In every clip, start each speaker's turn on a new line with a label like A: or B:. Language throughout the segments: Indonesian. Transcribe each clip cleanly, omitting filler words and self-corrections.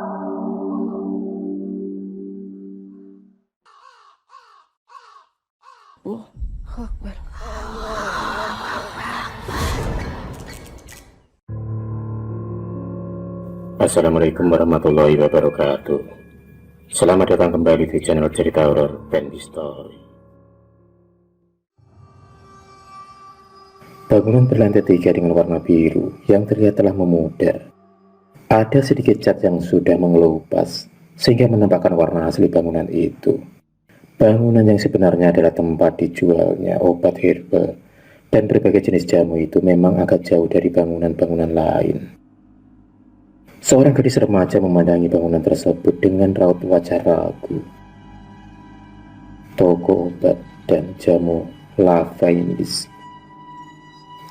A: Oh, Akbar.
B: Assalamualaikum warahmatullahi wabarakatuh. Selamat datang kembali di channel cerita horor Bendy Story. Bangunan berlantai 3 dengan warna biru yang terlihat telah memudar. Ada sedikit cat yang sudah mengelupas sehingga menampakkan warna asli bangunan itu. Bangunan yang sebenarnya adalah tempat dijualnya obat herbal dan berbagai jenis jamu itu memang agak jauh dari bangunan-bangunan lain. Seorang gadis remaja memandangi bangunan tersebut dengan raut wajah ragu. Toko obat dan jamu Lava Indis.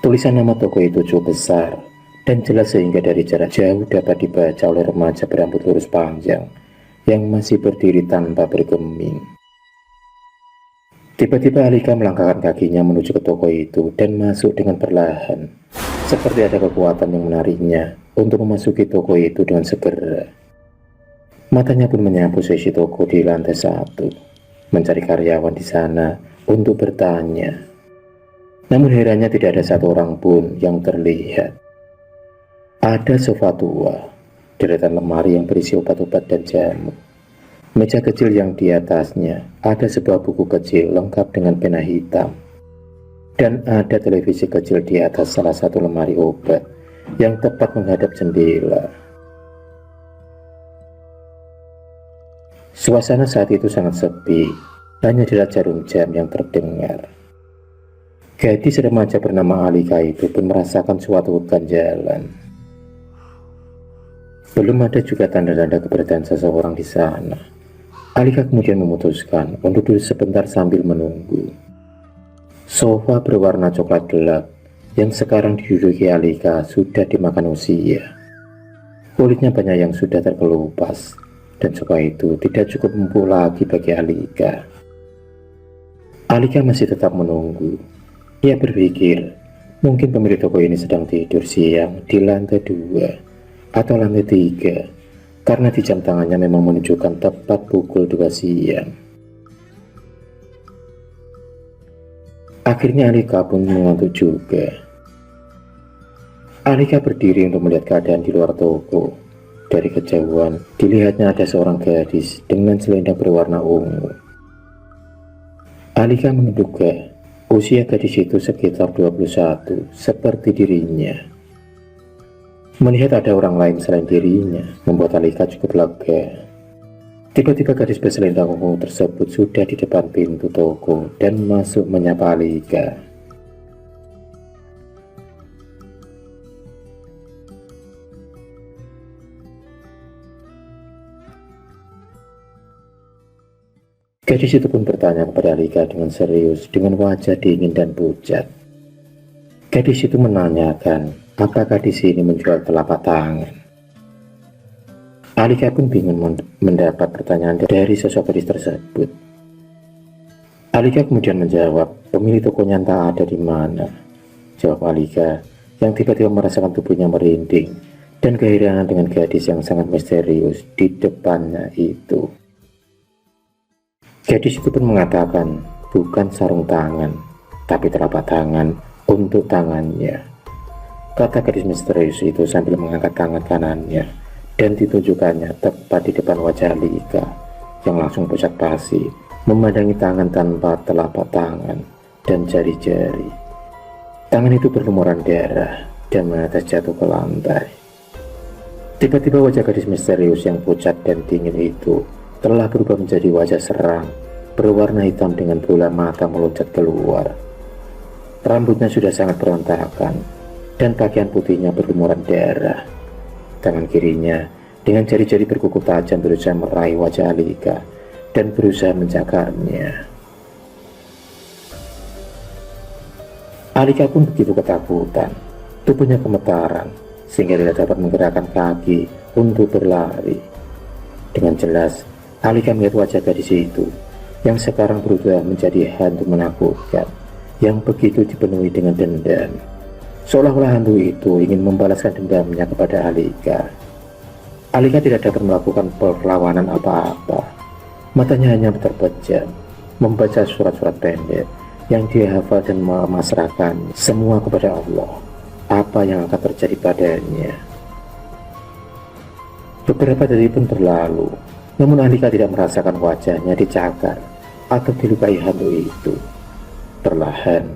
B: Tulisan nama toko itu cukup besar dan jelas sehingga dari jarak jauh dapat dibaca oleh remaja berambut lurus panjang yang masih berdiri tanpa bergeming. Tiba-tiba Alika melangkahkan kakinya menuju ke toko itu dan masuk dengan perlahan, seperti ada kekuatan yang menariknya untuk memasuki toko itu dengan segera. Matanya pun menyapu sisi toko di lantai 1, mencari karyawan di sana untuk bertanya. Namun herannya tidak ada satu orang pun yang terlihat. Ada sofa tua, deretan lemari yang berisi obat-obat dan jamu, meja kecil yang di atasnya ada sebuah buku kecil lengkap dengan pena hitam, dan ada televisi kecil di atas salah satu lemari obat yang tepat menghadap jendela. Suasana saat itu sangat sepi, hanya adalah jarum jam yang terdengar. Gadis remaja bernama Alika itu pun merasakan suatu ganjalan. Belum ada juga tanda-tanda keberadaan seseorang di sana. Alika kemudian memutuskan untuk duduk sebentar sambil menunggu. Sofa berwarna coklat gelap yang sekarang diduduki Alika sudah dimakan usia. Kulitnya banyak yang sudah terkelupas, dan sofa itu tidak cukup empuk lagi bagi Alika. Alika masih tetap menunggu. Ia berpikir, mungkin pemilik toko ini sedang tidur siang di lantai 2 atau lantai 3, karena di jam tangannya memang menunjukkan tepat pukul 2 siang. Akhirnya Alika pun mengantuk juga. Alika berdiri untuk melihat keadaan di luar toko. Dari kejauhan, dilihatnya ada seorang gadis dengan selendang berwarna ungu. Alika menduga usia gadis itu sekitar 21, seperti dirinya. Melihat ada orang lain selain dirinya, membuat Alika cukup lega. Tiba-tiba gadis berselendang ungu tersebut sudah di depan pintu toko dan masuk menyapa Alika. Gadis itu pun bertanya kepada Alika dengan serius, dengan wajah dingin dan pucat. Gadis itu menanyakan apakah di sini menjual telapak tangan. Alika pun bingung mendapat pertanyaan dari sosok gadis tersebut. Alika kemudian menjawab, pemilik tokonya entah ada di mana. Jawab Alika yang tiba-tiba merasakan tubuhnya merinding dan keheranan dengan gadis yang sangat misterius di depannya itu. Gadis itu pun mengatakan bukan sarung tangan, tapi telapak tangan untuk tangannya. Kata gadis misterius itu sambil mengangkat tangan kanannya dan ditunjukkannya tepat di depan wajah Alika yang langsung pucat pasi memandangi tangan tanpa telapak tangan dan jari-jari. Tangan itu berlumuran darah dan menetes jatuh ke lantai. Tiba-tiba wajah gadis misterius yang pucat dan dingin itu telah berubah menjadi wajah seram berwarna hitam dengan bola mata meloncat keluar. Rambutnya sudah sangat berantakan dan pakaian putihnya berlumuran darah. Tangan kirinya dengan jari-jari berkuku tajam berusaha meraih wajah Alika dan berusaha mencakarnya. Alika pun begitu ketakutan, tubuhnya gemetaran sehingga tidak dapat menggerakkan kaki untuk berlari. Dengan jelas, Alika melihat wajah gadis itu yang sekarang berubah menjadi hantu menakutkan yang begitu dipenuhi dengan dendam. Seolah-olah hantu itu ingin membalaskan dendamnya kepada Alika. Alika tidak dapat melakukan perlawanan apa-apa. Matanya hanya terpejam, membaca surat-surat pendek yang dia hafal dan memasrahkan semua kepada Allah. Apa yang akan terjadi padanya? Beberapa detik pun berlalu, namun Alika tidak merasakan wajahnya dicakar atau dilukai hantu itu. Perlahan,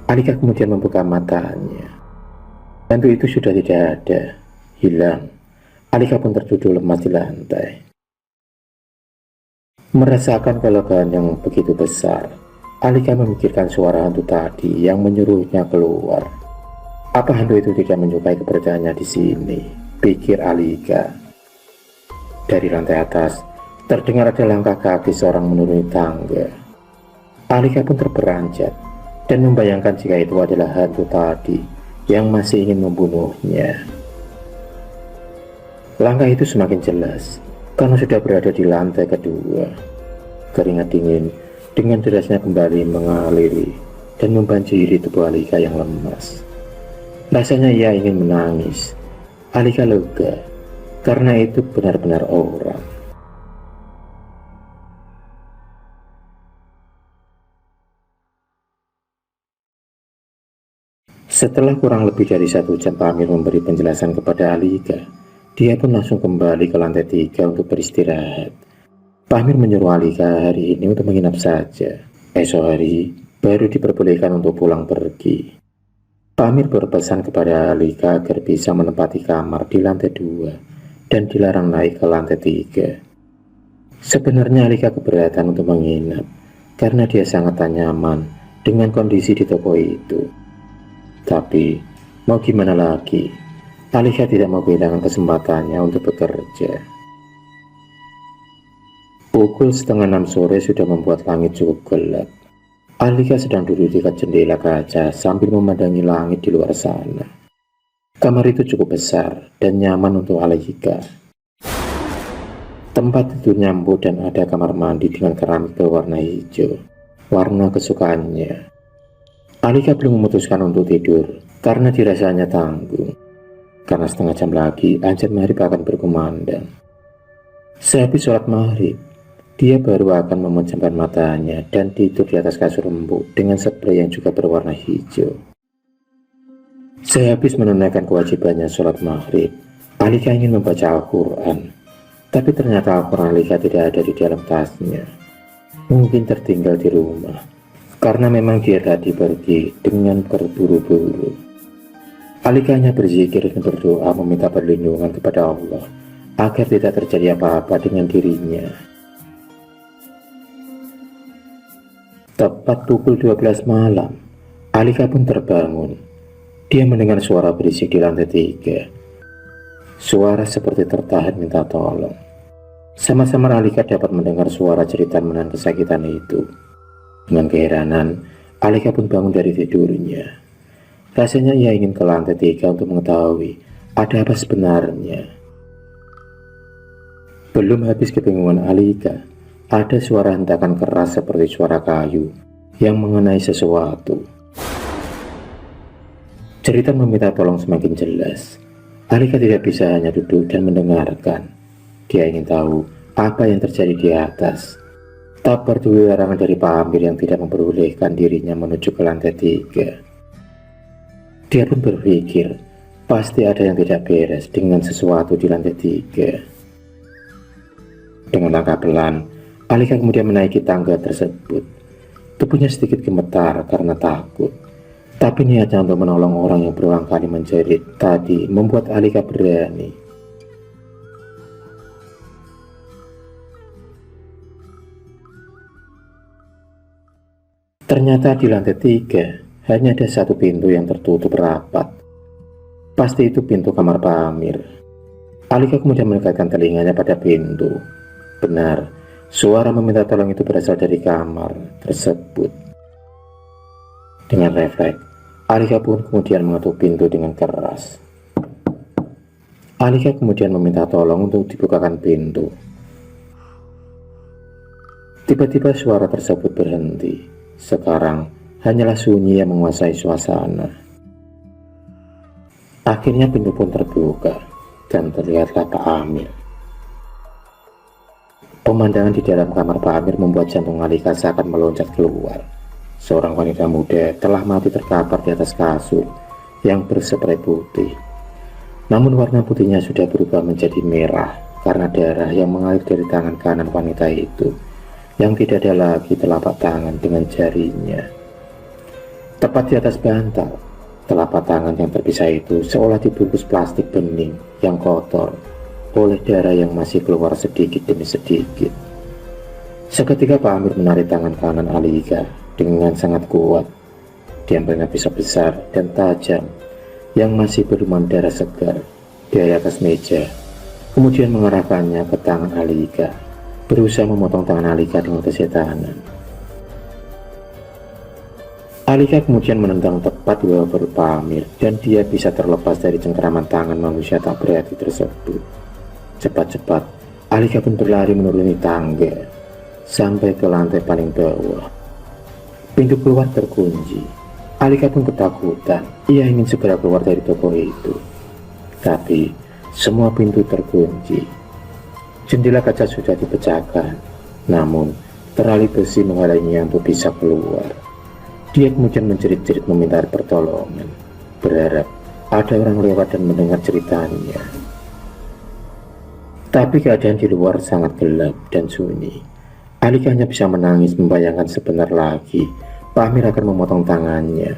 B: Alika kemudian membuka matanya. Hantu itu sudah tidak ada, hilang. Alika pun terduduk lemas di lantai. Merasakan kelegaan yang begitu besar, Alika memikirkan suara hantu tadi yang menyuruhnya keluar. Apa hantu itu tidak menyukai keberadaannya di sini? Pikir Alika. Dari lantai atas, terdengar ada langkah kaki seorang menuruni tangga. Alika pun terperanjat dan membayangkan jika itu adalah hantu tadi yang masih ingin membunuhnya. Langkah itu semakin jelas karena sudah berada di lantai kedua. Keringat dingin dengan derasnya kembali mengaliri dan membanjiri tubuh Alika yang lemas. Rasanya ia ingin menangis. Alika lega karena itu benar-benar orang. Setelah kurang lebih dari 1 jam Pak Amir memberi penjelasan kepada Alika, dia pun langsung kembali ke lantai 3 untuk beristirahat. Pak Amir menyuruh Alika hari ini untuk menginap saja. Esok hari baru diperbolehkan untuk pulang pergi. Pak Amir berpesan kepada Alika agar bisa menempati kamar di lantai 2 dan dilarang naik ke lantai 3. Sebenarnya Alika keberatan untuk menginap karena dia sangat tak nyaman dengan kondisi di toko itu. Tapi mau gimana lagi? Alika tidak mau kehilangan kesempatannya untuk bekerja. Pukul 5:30 sore sudah membuat langit cukup gelap. Alika sedang duduk di dekat jendela kaca sambil memandangi langit di luar sana. Kamar itu cukup besar dan nyaman untuk Alika. Tempat tidur nyambut dan ada kamar mandi dengan keramik berwarna hijau, warna kesukaannya. Alika belum memutuskan untuk tidur karena dirasanya tanggung. Karena setengah jam lagi azan maghrib akan berkumandang. Sehabis sholat maghrib, dia baru akan memejamkan matanya dan tidur di atas kasur empuk dengan spray yang juga berwarna hijau. Sehabis menunaikan kewajibannya sholat maghrib, Alika ingin membaca Al-Quran, tapi ternyata Al-Quran Alika tidak ada di dalam tasnya. Mungkin tertinggal di rumah, karena memang dia tadi pergi dengan terburu-buru. Alika hanya berzikir dan berdoa meminta perlindungan kepada Allah agar tidak terjadi apa-apa dengan dirinya. Tepat pukul 12 malam, Alika pun terbangun. Dia mendengar suara berisik di lantai 3. Suara seperti tertahan minta tolong. Sama-sama Alika dapat mendengar suara cerita menahan kesakitan itu. Dengan keheranan, Alika pun bangun dari tidurnya. Rasanya ia ingin ke lantai 3 untuk mengetahui ada apa sebenarnya. Belum habis kebingungan Alika, ada suara hentakan keras seperti suara kayu yang mengenai sesuatu. Cerita meminta tolong semakin jelas. Alika tidak bisa hanya duduk dan mendengarkan. Dia ingin tahu apa yang terjadi di atas. Tak peduli larangan dari Pak Amir yang tidak memperbolehkan dirinya menuju ke lantai 3. Dia pun berpikir, pasti ada yang tidak beres dengan sesuatu di lantai 3. Dengan langkah pelan, Alika kemudian menaiki tangga tersebut. Tubuhnya sedikit gemetar karena takut. Tapi niatnya untuk menolong orang yang berulang kali menjerit tadi membuat Alika berani. Ternyata di lantai 3 hanya ada satu pintu yang tertutup rapat. Pasti itu pintu kamar Pak Amir. Alika kemudian mendekatkan telinganya pada pintu. Benar, suara meminta tolong itu berasal dari kamar tersebut. Dengan refleks, Alika pun kemudian mengetuk pintu dengan keras. Alika kemudian meminta tolong untuk dibukakan pintu. Tiba-tiba suara tersebut berhenti. Sekarang hanyalah sunyi yang menguasai suasana. Akhirnya pintu pun terbuka dan terlihatlah Pak Amir. Pemandangan di dalam kamar Pak Amir membuat jantung Alika seakan meloncat keluar. Seorang wanita muda telah mati terkapar di atas kasur yang berspray putih. Namun warna putihnya sudah berubah menjadi merah karena darah yang mengalir dari tangan kanan wanita itu, yang tidak ada lagi telapak tangan dengan jarinya. Tepat di atas bantal, telapak tangan yang terpisah itu seolah dibungkus plastik bening yang kotor oleh darah yang masih keluar sedikit demi sedikit. Seketika Pak Amir menarik tangan kanan Alika dengan sangat kuat. Diambilnya pisau besar dan tajam yang masih berlumuran darah segar dari atas meja, kemudian mengarahkannya ke tangan Alika, berusaha memotong tangan Alika dengan kesetanan. Alika kemudian menendang tepat di bawah perut Pak Amir dan dia bisa terlepas dari cengkeraman tangan manusia tak berarti tersebut. Cepat-cepat, Alika pun berlari menuruni tangga sampai ke lantai paling bawah. Pintu keluar terkunci. Alika pun ketakutan. Ia ingin segera keluar dari toko itu, tapi semua pintu terkunci. Jendela kaca sudah dipecahkan, namun tali besi menghalanginya untuk bisa keluar. Dia kemudian menjerit-jerit meminta pertolongan, berharap ada orang lewat dan mendengar ceritanya. Tapi keadaan di luar sangat gelap dan sunyi. Alika hanya bisa menangis membayangkan sebentar lagi Pak Amir akan memotong tangannya,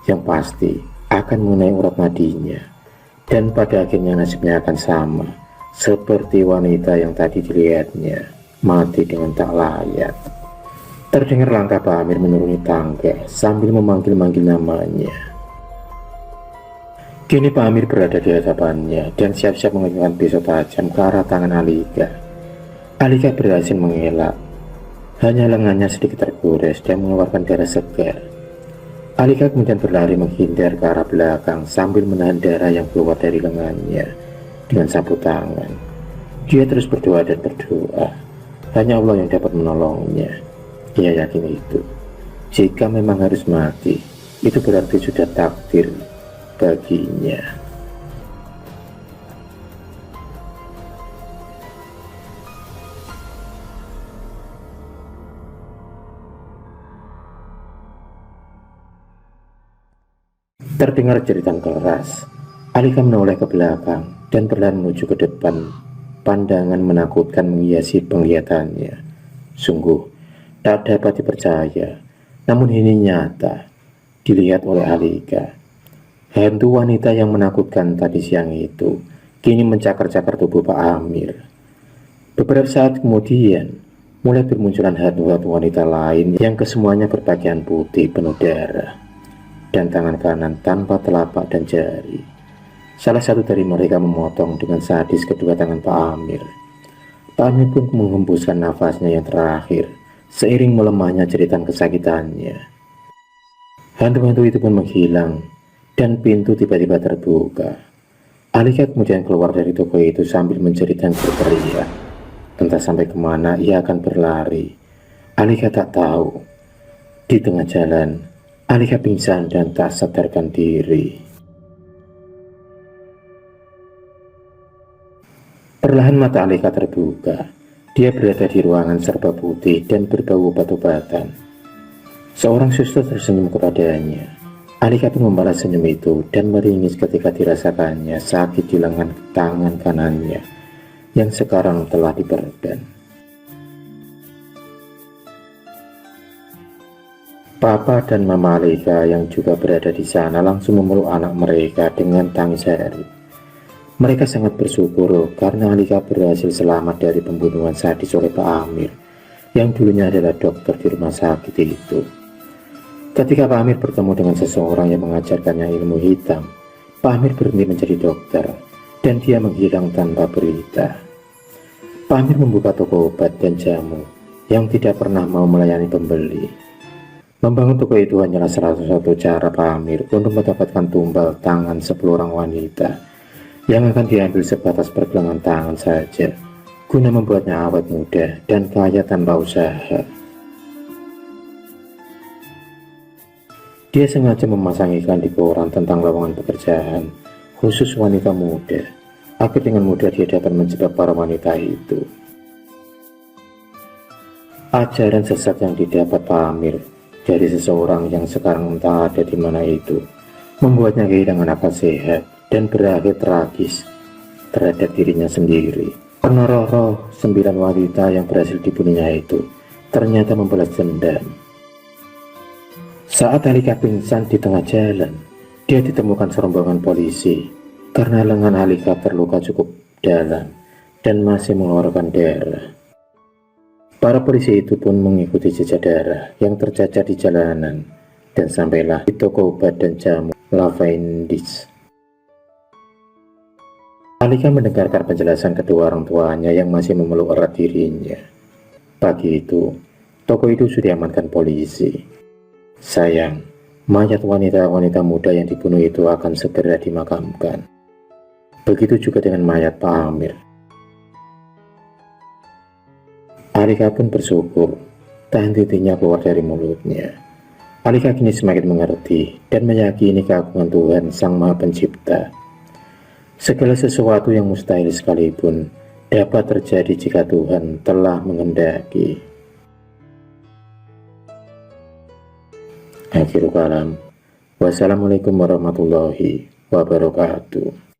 B: yang pasti akan mengenai urat nadinya, dan pada akhirnya nasibnya akan sama seperti wanita yang tadi dilihatnya, mati dengan tak layak. Terdengar langkah Pak Amir menuruni tangga sambil memanggil-manggil namanya. Kini Pak Amir berada di hadapannya dan siap-siap mengeluarkan pisau tajam ke arah tangan Alika. Alika berhasil mengelak. Hanya lengannya sedikit tergores dan mengeluarkan darah segar. Alika kemudian berlari menghindar ke arah belakang sambil menahan darah yang keluar dari lengannya dengan sapu tangan. Dia terus berdoa dan berdoa. Hanya Allah yang dapat menolongnya. Ia yakin itu. Jika memang harus mati, itu berarti sudah takdir baginya. Terdengar jeritan keras. Alika menoleh ke belakang dan perlahan menuju ke depan. Pandangan menakutkan menghiasi penglihatannya. Sungguh tak dapat dipercaya, namun ini nyata dilihat oleh Alika. Hantu wanita yang menakutkan tadi siang itu kini mencakar-cakar tubuh Pak Amir. Beberapa saat kemudian mulai bermunculan hantu-hantu wanita lain yang kesemuanya berpakaian putih penuh darah dan tangan kanan tanpa telapak dan jari. Salah satu dari mereka memotong dengan sadis kedua tangan Pak Amir. Pak Amir pun menghembuskan nafasnya yang terakhir seiring melemahnya jeritan kesakitannya. Hantu-hantu itu pun menghilang dan pintu tiba-tiba terbuka. Alika kemudian keluar dari toko itu sambil menjerit dan berteriak. Entah sampai kemana ia akan berlari. Alika tak tahu. Di tengah jalan, Alika pingsan dan tak sadarkan diri. Perlahan mata Alika terbuka. Dia berada di ruangan serba putih dan berbau obat-obatan. Seorang suster tersenyum kepadanya. Alika pun membalas senyum itu dan meringis ketika dirasakannya sakit di lengan tangan kanannya yang sekarang telah diperban. Papa dan Mama Alika yang juga berada di sana langsung memeluk anak mereka dengan tangis haru. Mereka sangat bersyukur karena Alika berhasil selamat dari pembunuhan sadis oleh Pak Amir yang dulunya adalah dokter di rumah sakit itu. Ketika Pak Amir bertemu dengan seseorang yang mengajarkannya ilmu hitam, Pak Amir berhenti menjadi dokter dan dia menghilang tanpa berita. Pak Amir membuka toko obat dan jamu yang tidak pernah mau melayani pembeli. Membangun toko itu hanyalah salah satu cara Pak Amir untuk mendapatkan tumbal tangan 10 orang wanita yang akan diambil sebatas pergelangan tangan saja, guna membuatnya awet muda dan kaya tanpa usaha. Dia sengaja memasang iklan di koran tentang lowongan pekerjaan khusus wanita muda, agar dengan mudah dia dapat menjebak para wanita itu. Ajaran sesat yang didapat Pak Amir dari seseorang yang sekarang entah ada di mana itu membuatnya kehilangan akal sehat dan berakhir tragis terhadap dirinya sendiri. Karena roh-roh 9 wanita yang berhasil dibunuhnya itu ternyata membalas dendam. Saat Alika pingsan di tengah jalan, dia ditemukan serombongan polisi karena lengan Alika terluka cukup dalam dan masih mengeluarkan darah. Para polisi itu pun mengikuti jejak darah yang tercacar di jalanan dan sampailah di toko obat dan jamu Lavendis. Alika mendengarkan penjelasan kedua orang tuanya yang masih memeluk erat dirinya. Pagi itu, toko itu sudah diamankan polisi. Sayang, mayat wanita-wanita muda yang dibunuh itu akan segera dimakamkan. Begitu juga dengan mayat Pak Amir. Alika pun bersyukur, tak henti-hentinya keluar dari mulutnya. Alika kini semakin mengerti dan meyakini keagungan Tuhan Sang Maha Pencipta. Segala sesuatu yang mustahil sekalipun dapat terjadi jika Tuhan telah menghendaki. Akhirul kalam. Wassalamualaikum warahmatullahi wabarakatuh.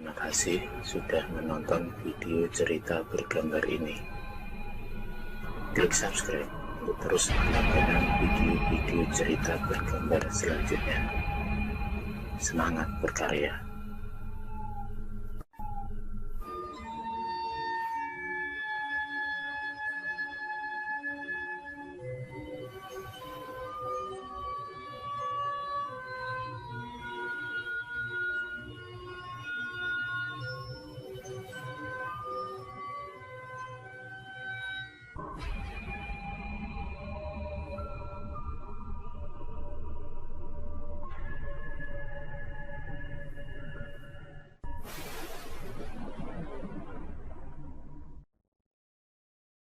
B: Terima kasih sudah menonton video cerita bergambar ini. Klik subscribe untuk terus mendapatkan video-video cerita bergambar selanjutnya. Semangat berkarya.